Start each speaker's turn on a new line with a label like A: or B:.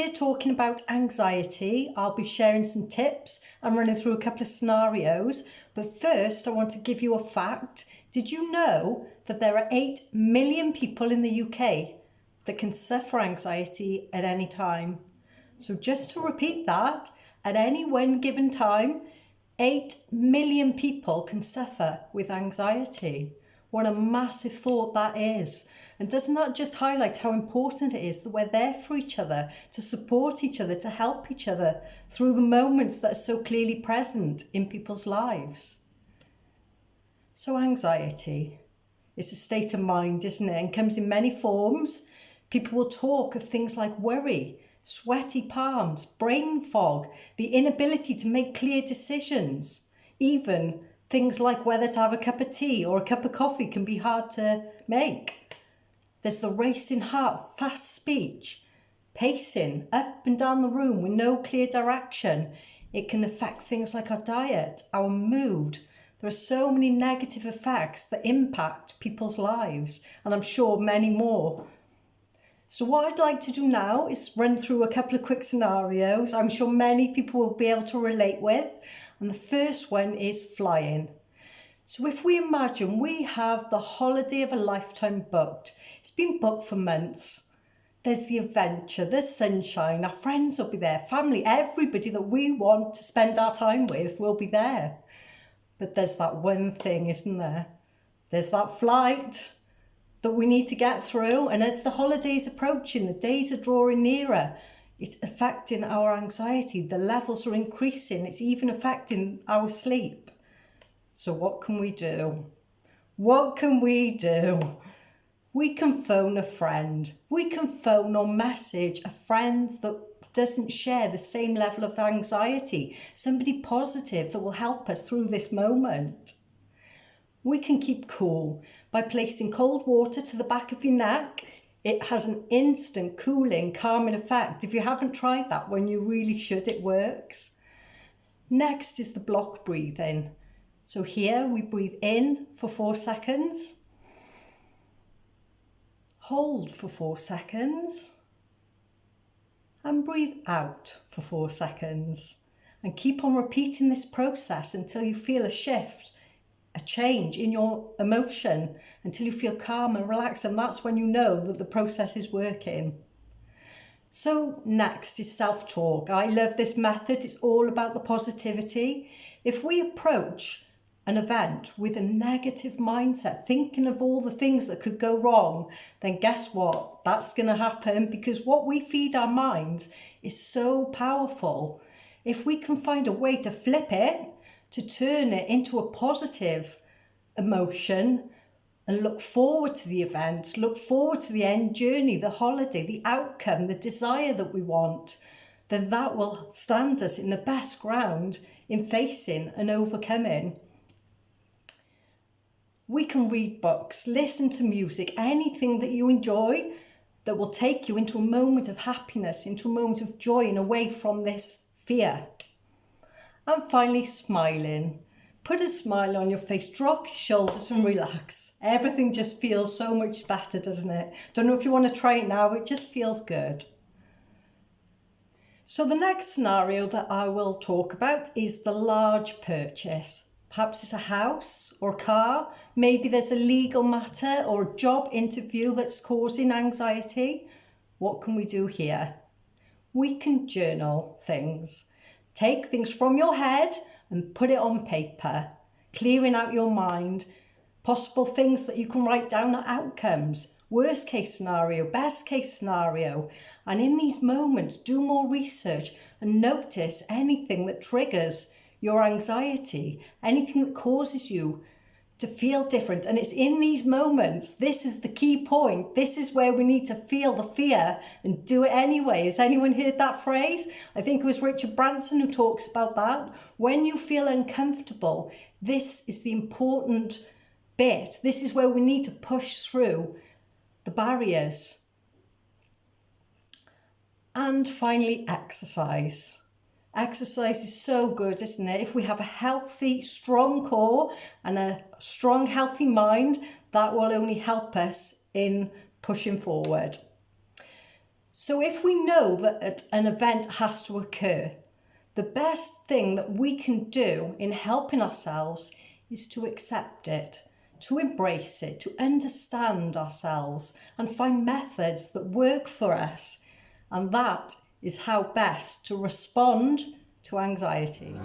A: here talking about anxiety. I'll be sharing some tips and running through a couple of scenarios. But first, I want to give you a fact. Did you know that there are 8 million people in the UK that can suffer anxiety at any time? So just to repeat that, at any one given time, 8 million people can suffer with anxiety. What a massive thought that is. And doesn't that just highlight how important it is that we're there for each other, to support each other, to help each other through the moments that are so clearly present in people's lives? So anxiety is a state of mind, isn't it? And comes in many forms. People will talk of things like worry, sweaty palms, brain fog, the inability to make clear decisions. Even things like whether to have a cup of tea or a cup of coffee can be hard to make. There's the racing heart, fast speech, pacing up and down the room with no clear direction. It can affect things like our diet, our mood. There are so many negative effects that impact people's lives, and I'm sure many more. So what I'd like to do now is run through a couple of quick scenarios I'm sure many people will be able to relate with. And the first one is flying. So if we imagine we have the holiday of a lifetime booked, it's been booked for months. There's the adventure, there's sunshine, our friends will be there, family, everybody that we want to spend our time with will be there. But there's that one thing, isn't there? There's that flight that we need to get through. And as the holidays approaching, the days are drawing nearer, it's affecting our anxiety. The levels are increasing. It's even affecting our sleep. So what can we do? What can we do? We can phone a friend. We can phone or message a friend that doesn't share the same level of anxiety. Somebody positive that will help us through this moment. We can keep cool by placing cold water to the back of your neck. It has an instant cooling, calming effect. If you haven't tried that one, you really should. It works. Next is the block breathing. So here we breathe in for 4 seconds. Hold for 4 seconds. And breathe out for 4 seconds. And keep on repeating this process until you feel a shift, a change in your emotion, until you feel calm and relaxed. And that's when you know that the process is working. So next is self-talk. I love this method. It's all about the positivity. If we approach an event with a negative mindset, thinking of all the things that could go wrong, then guess what? That's going to happen, because what we feed our minds is so powerful. If we can find a way to flip it, to turn it into a positive emotion and look forward to the event, look forward to the end journey, the holiday, the outcome, the desire that we want, then that will stand us in the best ground in facing and overcoming. We can read books, listen to music, anything that you enjoy that will take you into a moment of happiness, into a moment of joy and away from this fear. And finally, smiling. Put a smile on your face, drop your shoulders and relax. Everything just feels so much better, doesn't it? Don't know if you want to try it now, it just feels good. So the next scenario that I will talk about is the large purchase. Perhaps it's a house or a car. Maybe there's a legal matter or a job interview that's causing anxiety. What can we do here? We can journal things. Take things from your head and put it on paper, clearing out your mind. Possible things that you can write down are outcomes. Worst case scenario, best case scenario. And in these moments, do more research and notice anything that triggers your anxiety, anything that causes you to feel different. And it's in these moments, this is the key point. This is where we need to feel the fear and do it anyway. Has anyone heard that phrase? I think it was Richard Branson who talks about that. When you feel uncomfortable, this is the important bit. This is where we need to push through the barriers. And finally, exercise. Exercise is so good, isn't it? If we have a healthy, strong core and a strong, healthy mind, that will only help us in pushing forward. So if we know that an event has to occur, the best thing that we can do in helping ourselves is to accept it, to embrace it, to understand ourselves and find methods that work for us. And that is how best to respond to anxiety.